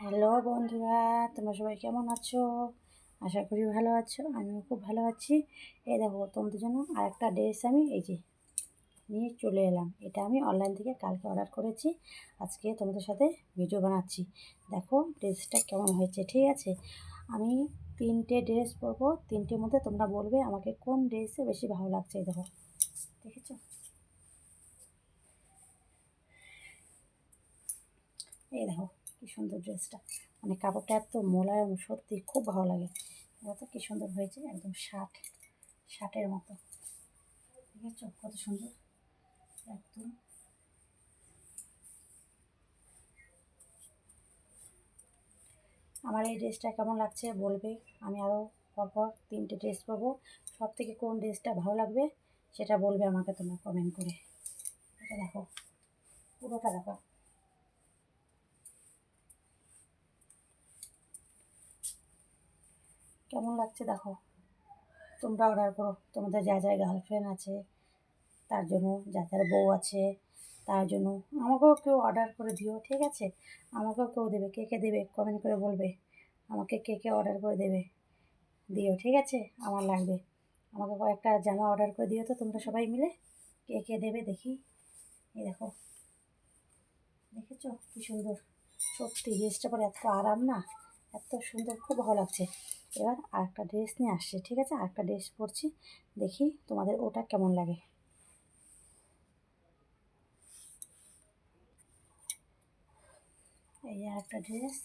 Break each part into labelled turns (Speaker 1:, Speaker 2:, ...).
Speaker 1: Hello বন্ধুরা, তোমরা সবাই কেমন আছো? আশা করি ভালো আছো। আমিও খুব ভালো আছি। এই দেখো, তোমাদের জন্য আরেকটা ড্রেস আমি এই যে নিয়ে চলে এলাম। এটা আমি অনলাইন থেকে কালকে অর্ডার করেছি। আজকে তোমাদের সাথে ভিডিও বানাচ্ছি। দেখো ড্রেসটা কেমন হয়েছে, ঠিক আছে? আমি 3টে ড্রেস পরবো। 3টের মধ্যে তোমরা বলবে আমাকে কোন ড্রেসে বেশি ভালো লাগছে। এই দেখো, দেখেছো? এই দেখো কি সুন্দর ড্রেসটা, মানে কাপড়টা এত মোলায়েম, সত্যি খুব ভালো লাগে। দেখো কি সুন্দর হয়েছে, একদম শার্টের মতো। দেখেছো কত সুন্দর একদম। আমার এই ড্রেসটা কেমন লাগছে বলবে। আমি আরও পরপর 3টে ড্রেস পাবো। সব থেকে কোন ড্রেসটা ভালো লাগবে সেটা বলবে আমাকে তোমরা কমেন্ট করে। এটা দেখো, পুরোটা দেখো কেমন লাগছে। দেখো তোমরা অর্ডার করো, তোমাদের যা যা গার্লফ্রেন্ড আছে তার জন্য, যাদের বউ আছে তার জন্য। আমাকেও কেউ অর্ডার করে দিও, ঠিক আছে? আমাকেও কেউ দেবে, কে কে দেবে কমেন্ট করে বলবে। আমাকে কে কে অর্ডার করে দেবে দিও, ঠিক আছে? আমার লাগবে। আমাকে কয়েকটা জামা অর্ডার করে দিও তো তোমরা সবাই মিলে। কে কে দেবে দেখি। এই দেখো, দেখেছো কি সুন্দর। সত্যি ড্রেসটা পরে এত আরাম না, এত সুন্দর, খুব ভালো লাগছে। এবার আরেকটা ড্রেস নিয়ে আসছে, ঠিক আছে? আরেকটা ড্রেস পরছি, দেখি তোমাদের ওটা কেমন লাগে। এই আরেকটা ড্রেস।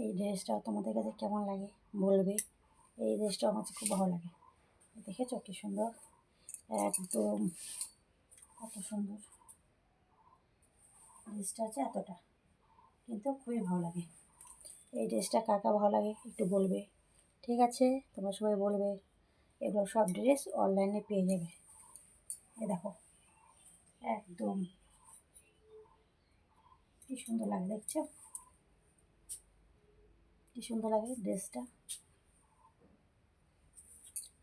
Speaker 1: এই ড্রেসটা তোমাদের কাছে কেমন লাগে বলবে। এই ড্রেসটা আমার কাছে খুব ভালো লাগে। দেখেছো কি সুন্দর, একদম কত সুন্দর ড্রেসটা আছে। এতটা কিন্তু খুবই ভালো লাগে। এই ড্রেসটা কার কার ভালো লাগে একটু বলবে, ঠিক আছে? তোমরা সবাই বলবে। এগুলো সব ড্রেস অনলাইনে পেয়ে যাবে। এ দেখো, একদম কি সুন্দর লাগে, দেখছো কি সুন্দর লাগে ড্রেসটা।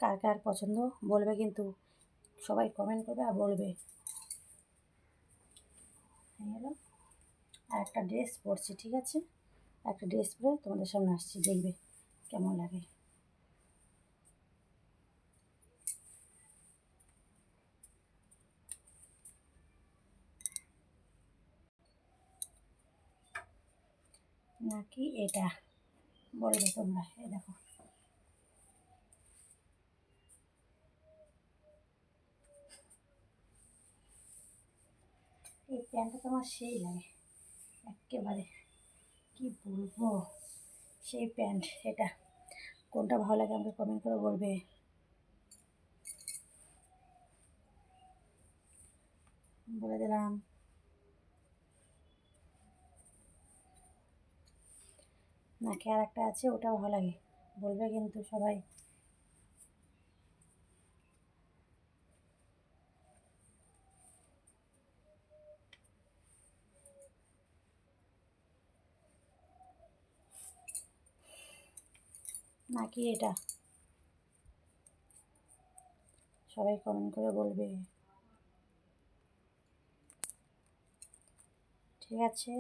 Speaker 1: কার কার পছন্দ বলবে কিন্তু, সবাই কমেন্ট করবে আর বলবে। হয়ে গেল। আর একটা ড্রেস পরছি, ঠিক আছে? একটা ড্রেস পরে তোমাদের সামনে আসছি, দেখবে কেমন লাগে। নাকি এটা বলবে তোমরা। এ দেখো, এই প্যান্টটা তো আমার সেই লাগে একেবারে, কি বলবো, সেই প্যান্ট এটা। কোনটা ভালো লাগে আমাকে কমেন্ট করে বলবে। বলে দিলাম। নাকি আর একটা আছে, ওটাও ভালো লাগে বলবে কিন্তু সবাই। নাকি এটা, সবাই কমেন্ট করে বলবে, ঠিক আছে?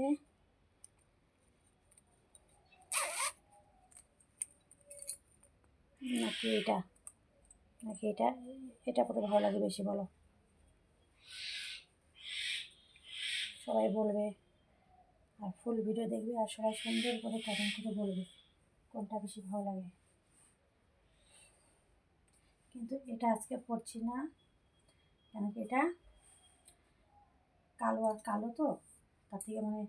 Speaker 1: নাকি এটা, নাকি এটা, এটা পরে ভালো লাগে বেশি বলো, সবাই বলবে। আর ফুল ভিডিও দেখবে আর সবাই সুন্দর করে কমেন্ট করে বলবে কোনটা বেশি ভালো লাগে। কিন্তু এটা আজকে পড়ছি না, কেন কি এটা কালো, আর কালো তো, তার থেকে মানে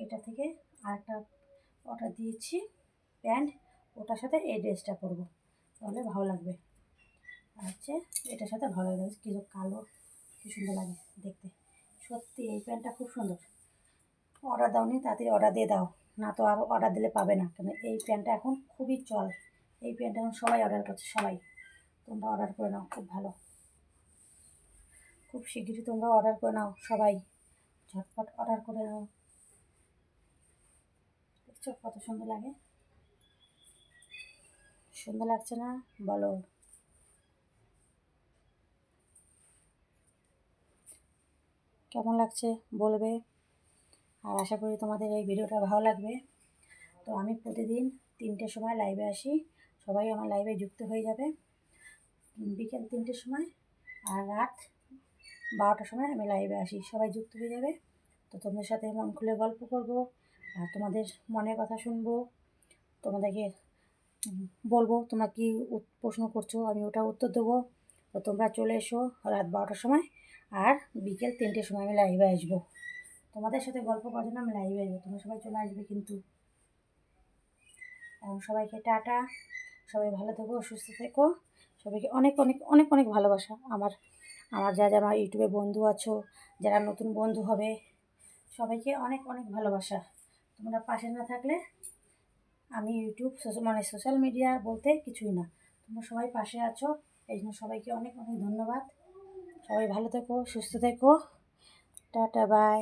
Speaker 1: এটা থেকে আরেকটা অর্ডার দিয়েছি প্যান্ট, ওটার সাথে এই ড্রেসটা পরবো, তাহলে ভালো লাগবে। আর হচ্ছে এটার সাথে ভালো লাগে, কিছু কালো, কি সুন্দর লাগে দেখতে। সত্যি এই প্যান্টটা খুব সুন্দর। অর্ডার দাওনি, তাড়াতাড়ি অর্ডার দিয়ে দাও, না তো আরও অর্ডার দিলে পাবে না। কেন এই প্যান্টটা এখন খুবই চল, এই প্যান্টটা এখন সবাই অর্ডার করছে, সবাই। তোমরা অর্ডার করে নাও, খুব ভালো। খুব শিগগিরই তোমরা অর্ডার করে নাও সবাই, ঝটপট অর্ডার করে নাও। দেখছো কত সুন্দর লাগে, সুন্দর লাগছে না বলো? কেমন লাগছে বলবে। আর আশা করি তোমাদের এই ভিডিওটা ভালো লাগবে। তো আমি প্রতিদিন 3টের সময় লাইভে আসি, সবাই আমার লাইভে যুক্ত হয়ে যাবে। বিকেল 3টের সময় আর রাত 12টার সময় আমি লাইভে আসি, সবাই যুক্ত হয়ে যাবে। তো তোমাদের সাথে মন খুলে গল্প করব, আর তোমাদের মনের কথা শুনবো, তোমাদেরকে বলবো তোমরা কী প্রশ্ন করছো, আমি ওটা উত্তর দেবো। তো তোমরা চলে এসো রাত 12টার সময়, আর বিকেল 3টের সময় আমি লাইভে আসবো। তোমাদের সাথে গল্প করার জন্য আমি লাইভে আসবো, তোমরা সবাই চলে আসবে কিন্তু। এবং সবাইকে টাটা, সবাই ভালো থেকো, সুস্থ থেকো। সবাইকে অনেক অনেক অনেক অনেক ভালোবাসা। আমার আমার যারা আমার ইউটিউবে বন্ধু আছো, যারা নতুন বন্ধু হবে, সবাইকে অনেক অনেক ভালোবাসা। তোমরা পাশে না থাকলে আমি ইউটিউব সোশ্যাল মিডিয়া বলতে কিছুই না। তোমরা সবাই পাশে আছো, এই জন্য সবাইকে অনেক অনেক ধন্যবাদ। সবাই ভালো থেকো, সুস্থ থেকো, টাটা, বাই।